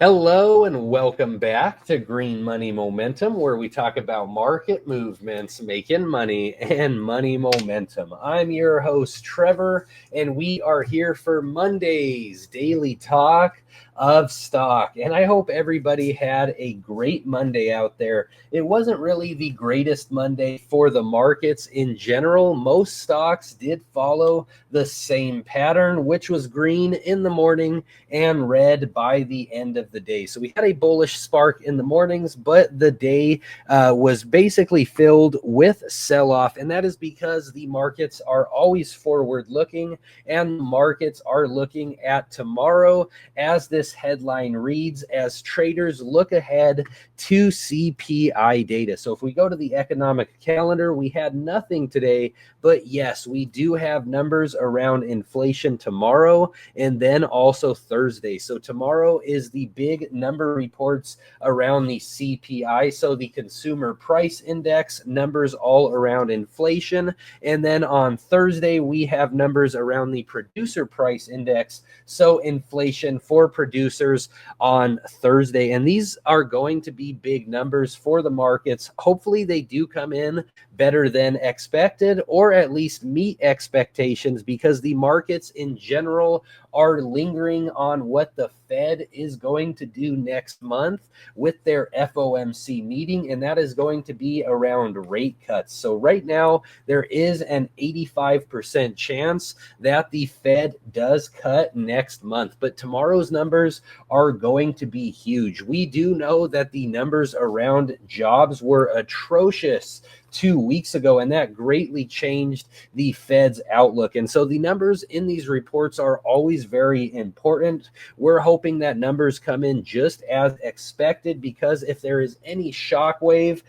Hello and welcome back to Green Money Momentum, where we talk about market movements, making money, and money momentum. I'm your host, Trevor, and we are here for Monday's daily talk of stock. And I hope everybody had a great Monday out there. It wasn't really the greatest Monday for the markets in general. Most stocks did follow the same pattern, which was green in the morning and red by the end of the day. So we had a bullish spark in the mornings, but the day was basically filled with sell-off, and that is because the markets are always forward-looking, and markets are looking at tomorrow, as this headline reads, as traders look ahead to CPI data. So if we go to the economic calendar, we had nothing today, but yes, we do have numbers around inflation tomorrow, and then also Thursday. So tomorrow is the big number reports around the CPI, so the consumer price index, numbers all around inflation. And then on Thursday, we have numbers around the producer price index, so inflation for producers on Thursday. And these are going to be big numbers for the markets. Hopefully they do come in better than expected, or at least meet expectations, because the markets in general are lingering on what the Fed is going to do next month with their FOMC meeting, and that is going to be around rate cuts. So right now, there is an 85% chance that the Fed does cut next month, but tomorrow's numbers are going to be huge. We do know that the numbers around jobs were atrocious 2 weeks ago, and that greatly changed the Fed's outlook. And so the numbers in these reports are always very important. We're hoping that numbers come in just as expected, because if there is any shockwave,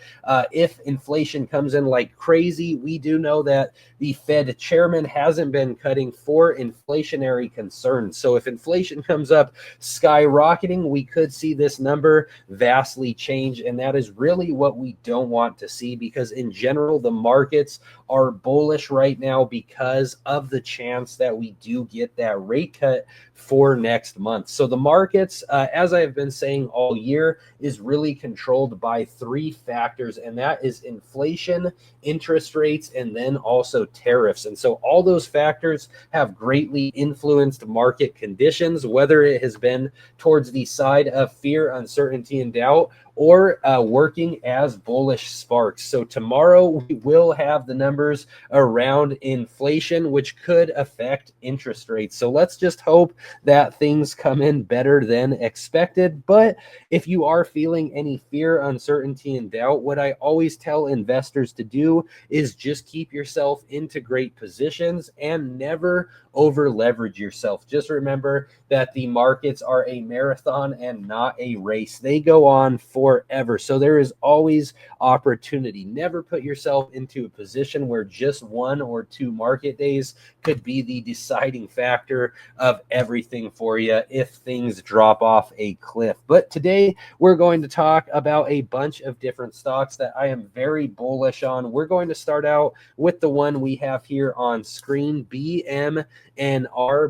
if inflation comes in like crazy, we do know that the Fed chairman hasn't been cutting for inflationary concerns. So if inflation comes up skyrocketing, we could see this number vastly change, and that is really what we don't want to see, because in general, the markets are bullish right now because of the chance that we do get that rate cut for next month. So the markets, as I've been saying all year, is really controlled by three factors, and that is inflation, interest rates, and then also tariffs. And so all those factors have greatly influenced market conditions, whether it has been towards the side of fear, uncertainty, and doubt, or working as bullish sparks. So tomorrow we will have the numbers around inflation, which could affect interest rates. So let's just hope that things come in better than expected. But if you are feeling any fear, uncertainty, and doubt, what I always tell investors to do is just keep yourself into great positions and never over leverage yourself. Just remember that the markets are a marathon and not a race. They go on forever. So there is always opportunity. Never put yourself into a position where just one or two market days could be the deciding factor of everything for you if things drop off a cliff. But today we're going to talk about a bunch of different stocks that I am very bullish on. We're going to start out with the one we have here on screen, BMNR,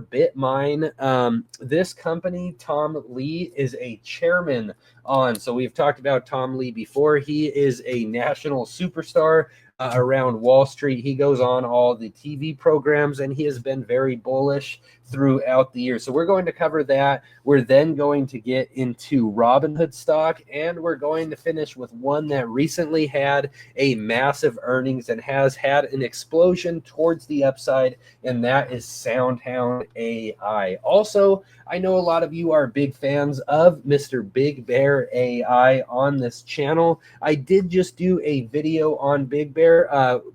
BitMine. This company, Tom Lee is a chairman on. So we've talked about Tom Lee before. He is a national superstar around Wall Street. He goes on all the TV programs, and he has been very bullish throughout the year. So we're going to cover that. We're then going to get into Robinhood stock, and we're going to finish with one that recently had a massive earnings and has had an explosion towards the upside, and that is Soundhound AI. Also, I know a lot of you are big fans of Mr. Big Bear AI on this channel. I did just do a video on Big Bear.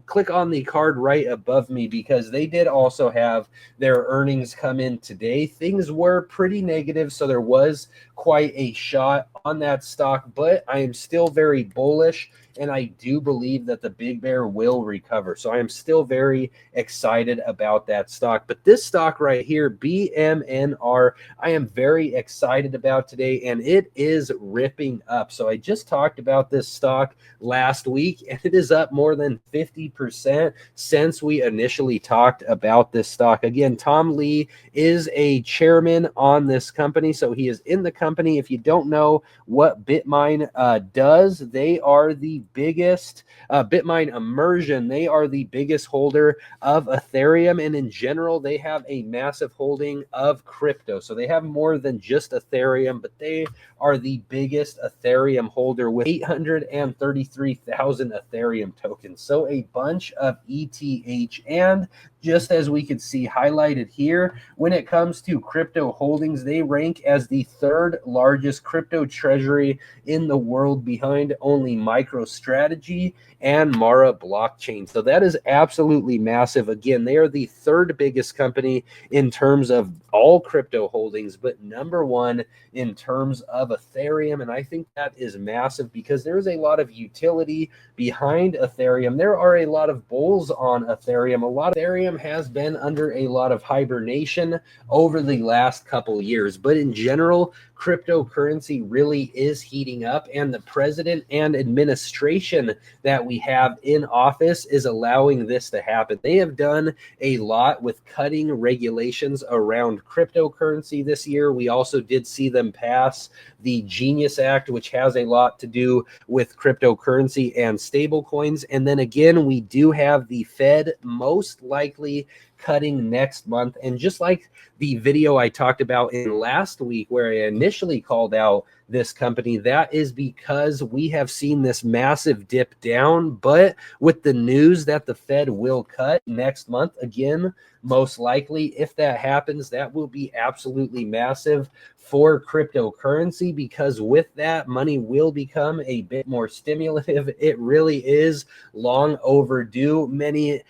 Click on the card right above me, because they did also have their earnings come in today. Things were pretty negative, so there was quite a shot on that stock, but I am still very bullish, and I do believe that the Big Bear will recover. So I am still very excited about that stock. But this stock right here, BMNR, I am very excited about today, and it is ripping up. So I just talked about this stock last week, and it is up more than 50% since we initially talked about this stock. Again, Tom Lee is a chairman on this company. So he is in the company. If you don't know what BitMine does, they are the biggest, BitMine Immersion, they are the biggest holder of Ethereum. And in general, they have a massive holding of crypto. So they have more than just Ethereum, but they are the biggest Ethereum holder with 833,000 Ethereum tokens. So a bunch of ETH. And just as we could see highlighted here, when it comes to crypto holdings, they rank as the third largest crypto treasury in the world, behind only MicroStrategy and Mara blockchain. So that is absolutely massive. Again, they are the third biggest company in terms of all crypto holdings, but number one in terms of Ethereum. And I think that is massive because there is a lot of utility behind Ethereum. There are a lot of bulls on Ethereum. A lot of Ethereum has been under a lot of hibernation over the last couple years, but in general, cryptocurrency really is heating up, and the president and administration that we have in office is allowing this to happen. They have done a lot with cutting regulations around cryptocurrency this year. We also did see them pass the Genius Act, which has a lot to do with cryptocurrency and stable coins. And then again, we do have the Fed most likely cutting next month. And just like the video I talked about in last week where I initially called out this company, that is because we have seen this massive dip down. But with the news that the Fed will cut next month, again, most likely, if that happens, that will be absolutely massive for cryptocurrency, because with that, money will become a bit more stimulative. It really is long overdue. Many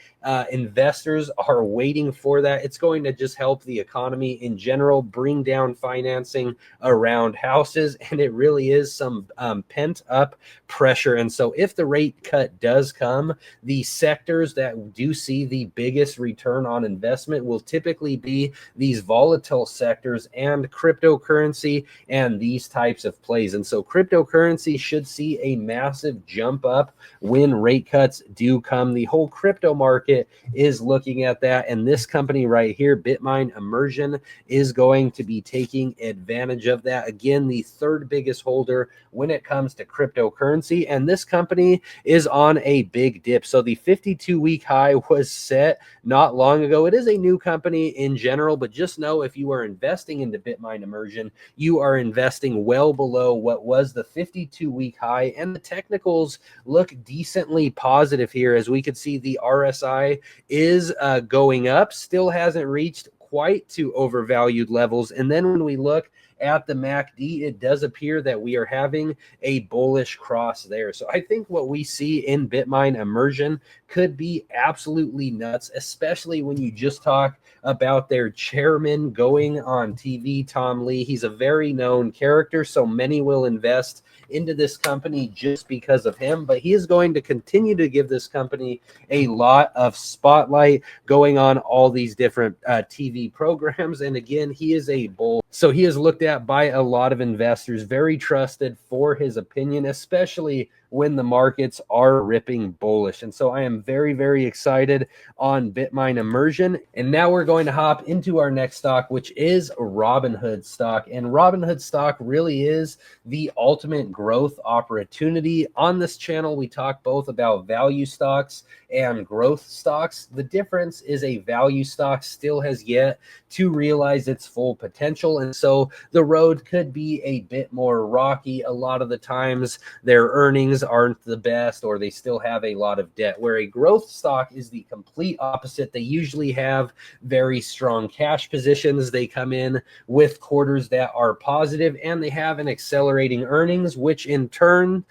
investors are waiting for that. It's going to just help the economy in general, bring down financing around houses, and it really is some pent up pressure. And so if the rate cut does come, the sectors that do see the biggest return on investment will typically be these volatile sectors and cryptocurrency and these types of plays. And so cryptocurrency should see a massive jump up when rate cuts do come. The whole crypto market is looking at that, and this company right here, BitMine Immersion, is going to be taking advantage of that. Again, the third biggest holder when it comes to cryptocurrency, and this company is on a big dip. So the 52-week high was set not long ago. It is a new company in general, but just know if you are investing into BitMine Immersion, you are investing well below what was the 52-week high, and the technicals look decently positive here. As we could see, the RSI is going up, still hasn't reached quite to overvalued levels. And then when we look at the MACD, it does appear that we are having a bullish cross there. So I think what we see in BitMine Immersion could be absolutely nuts, especially when you just talk about their chairman going on TV, Tom Lee. He's a very known character, so many will invest into this company just because of him, but he is going to continue to give this company a lot of spotlight, going on all these different TV programs. And again, he is a bull, so he is looked at by a lot of investors, very trusted for his opinion, especially when the markets are ripping bullish. And so I am very, very excited on BitMine Immersion. And now we're going to hop into our next stock, which is Robinhood stock. And Robinhood stock really is the ultimate growth opportunity. On this channel, we talk both about value stocks and growth stocks. The difference is a value stock still has yet to realize its full potential. And so the road could be a bit more rocky. A lot of the times their earnings aren't the best, or they still have a lot of debt, where a growth stock is the complete opposite. They usually have very strong cash positions. They come in with quarters that are positive, and they have an accelerating earnings, which in turn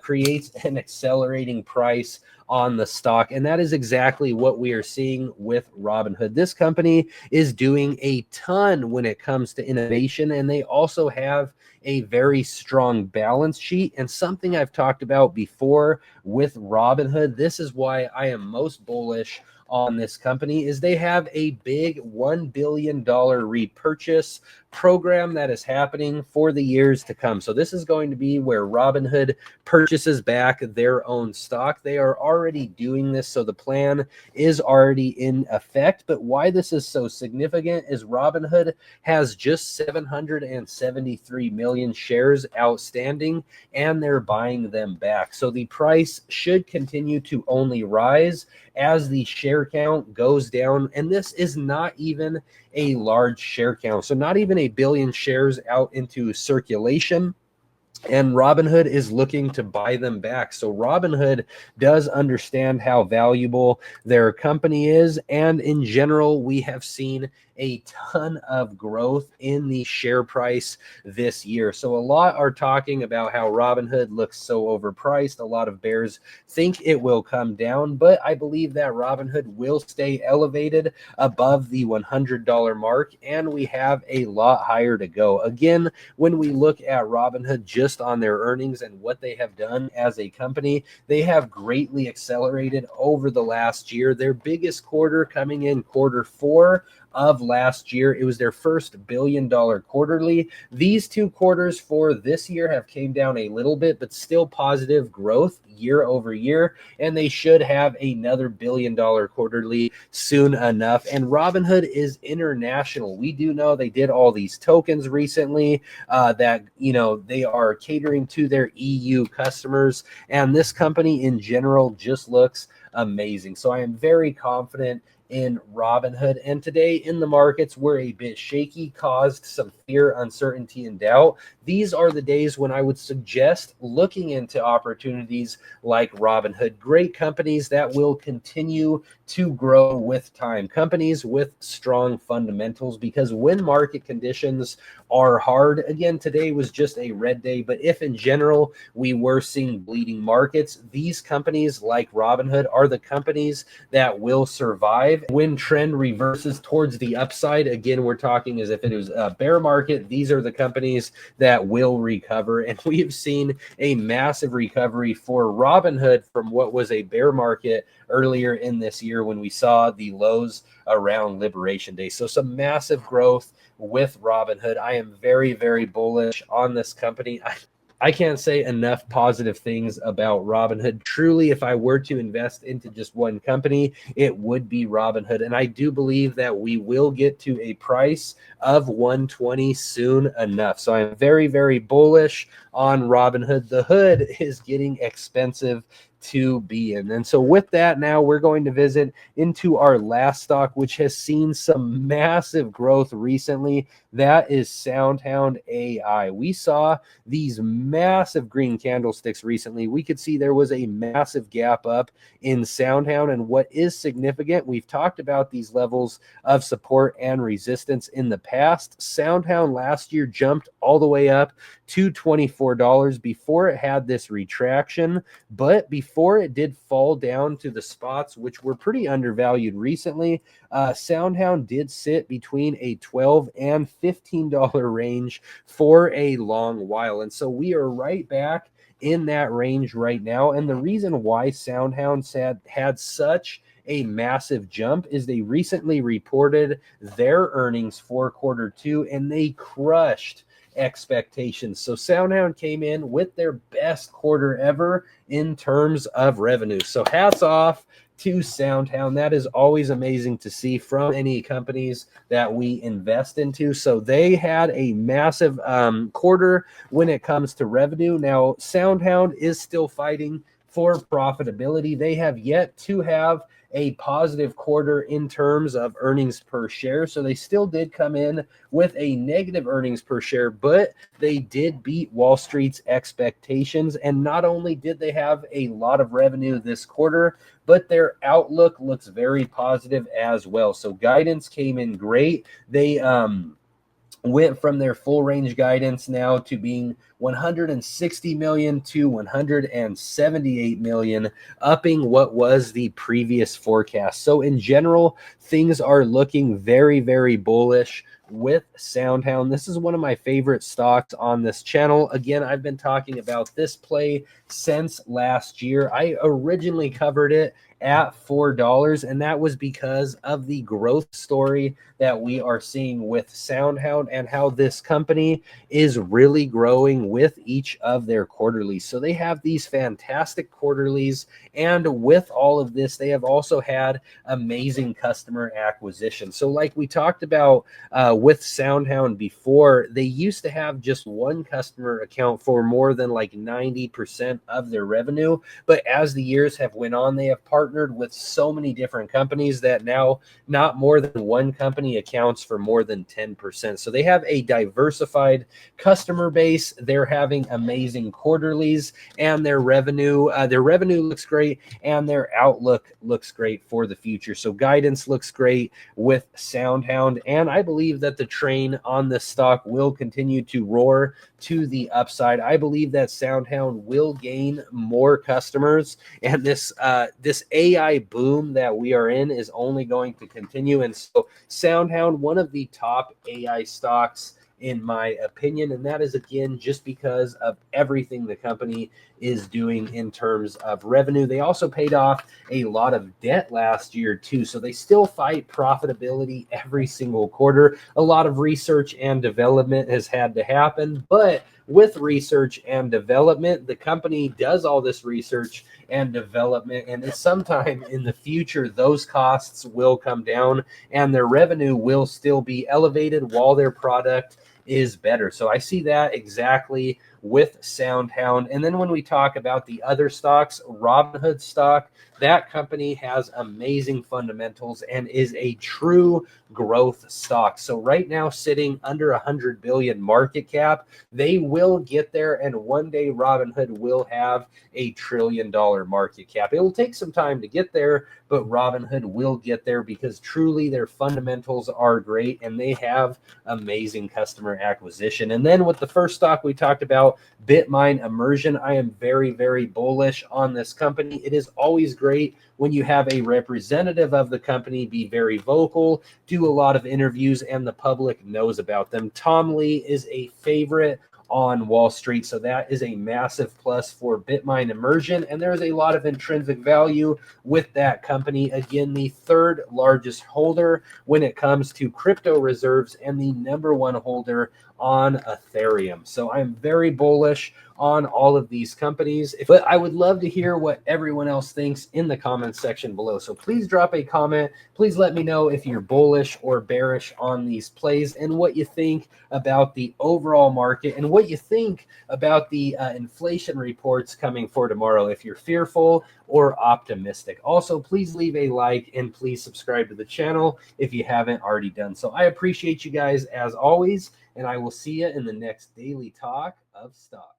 creates an accelerating price on the stock. And that is exactly what we are seeing with Robinhood. This company is doing a ton when it comes to innovation, and they also have a very strong balance sheet. And something I've talked about before with Robinhood, this is why I am most bullish on this company is they have a big $1 billion repurchase program that is happening for the years to come. So this is going to be where Robinhood purchases back their own stock. They are already doing this, so the plan is already in effect. But why this is so significant is Robinhood has just 773 million shares outstanding, and they're buying them back. So the price should continue to only rise as the share count goes down. And this is not even a large share count. So not even a billion shares out into circulation. And Robinhood is looking to buy them back. So Robinhood does understand how valuable their company is. And in general, we have seen a ton of growth in the share price this year. So a lot are talking about how Robinhood looks so overpriced. A lot of bears think it will come down, but I believe that Robinhood will stay elevated above the $100 mark, and we have a lot higher to go. Again, when we look at Robinhood just on their earnings and what they have done as a company, they have greatly accelerated over the last year. Their biggest quarter coming in Q4 of last year. It was their first $1 billion quarterly. These 2 quarters for this year have came down a little bit, but still positive growth year over year. And they should have another $1 billion quarterly soon enough. And Robinhood is international. We do know they did all these tokens recently that, you know, they are catering to their EU customers. And this company in general just looks amazing. So I am very confident in Robinhood. And today in the markets were a bit shaky, caused some fear, uncertainty, and doubt. These are the days when I would suggest looking into opportunities like Robinhood. Great companies that will continue to grow with time. Companies with strong fundamentals, because when market conditions are hard, again, today was just a red day, but if in general we were seeing bleeding markets, these companies like Robinhood are the companies that will survive. When trend reverses towards the upside, again, we're talking as if it was a bear market, these are the companies that will recover. And we have seen a massive recovery for Robinhood from what was a bear market earlier in this year when we saw the lows around Liberation Day. So some massive growth with Robinhood. I am very, very bullish on this company. I can't say enough positive things about Robinhood. Truly, if I were to invest into just one company, it would be Robinhood. And I do believe that we will get to a price of 120 soon enough. So I'm very, very bullish on Robinhood. The hood is getting expensive to be in. And so with that, now we're going to visit into our last stock, which has seen some massive growth recently. That is Soundhound AI. We saw these massive green candlesticks recently. We could see there was a massive gap up in Soundhound. And what is significant, we've talked about these levels of support and resistance in the past. Soundhound last year jumped all the way up to $24 before it had this retraction, but before it did fall down to the spots which were pretty undervalued recently, Soundhound did sit between a $12 and $15 range for a long while. And so we are right back in that range right now. And the reason why Soundhound had such a massive jump is they recently reported their earnings for Q2 and they crushed expectations. So Soundhound came in with their best quarter ever in terms of revenue. So hats off to Soundhound. That is always amazing to see from any companies that we invest into. So they had a massive quarter when it comes to revenue. Now Soundhound is still fighting for profitability. They have yet to have a positive quarter in terms of earnings per share. So they still did come in with a negative earnings per share, but they did beat Wall Street's expectations. And not only did they have a lot of revenue this quarter, but their outlook looks very positive as well. So guidance came in great. They went from their full range guidance now to being 160 million to 178 million, upping what was the previous forecast. So in general, things are looking very, very bullish with Soundhound. This is one of my favorite stocks on this channel. Again, I've been talking about this play since last year. I originally covered it at $4, and that was because of the growth story that we are seeing with Soundhound and how this company is really growing with each of their quarterlies. So they have these fantastic quarterlies, and with all of this, they have also had amazing customer acquisition. So like we talked about with Soundhound before, they used to have just one customer account for more than like 90% of their revenue. But as the years have went on, they have partnered with so many different companies that now not more than one company accounts for more than 10%. So they have a diversified customer base. They're having amazing quarterlies, and their revenue looks great, and their outlook looks great for the future. So guidance looks great with Soundhound, and I believe that the train on this stock will continue to roar to the upside. I believe that Soundhound will gain more customers, and this AI boom that we are in is only going to continue. And so Soundhound, one of the top AI stocks in my opinion, and that is again just because of everything the company is doing in terms of revenue. They also paid off a lot of debt last year too, so they still fight profitability every single quarter. A lot of research and development has had to happen, but with research and development, the company does all this research and development, and sometime in the future those costs will come down and their revenue will still be elevated while their product is better. So I see that exactly with Soundhound. And then when we talk about the other stocks, Robinhood stock, that company has amazing fundamentals and is a true growth stock. So right now sitting under 100 billion market cap, they will get there, and one day Robinhood will have $1 trillion market cap. It will take some time to get there, but Robinhood will get there because truly their fundamentals are great and they have amazing customer acquisition. And then with the first stock we talked about, BitMine Immersion, I am very, very bullish on this company. It is always great when you have a representative of the company be very vocal, do a lot of interviews, and the public knows about them. Tom Lee is a favorite on Wall Street, so that is a massive plus for BitMine Immersion, and there is a lot of intrinsic value with that company. Again, the third largest holder when it comes to crypto reserves and the number one holder on Ethereum. So I'm very bullish on all of these companies, but I would love to hear what everyone else thinks in the comments section below. So please drop a comment. Please let me know if you're bullish or bearish on these plays and what you think about the overall market and what you think about the inflation reports coming for tomorrow, if you're fearful or optimistic. Also, please leave a like and please subscribe to the channel if you haven't already done so. I appreciate you guys as always, and I will see you in the next daily talk of stock.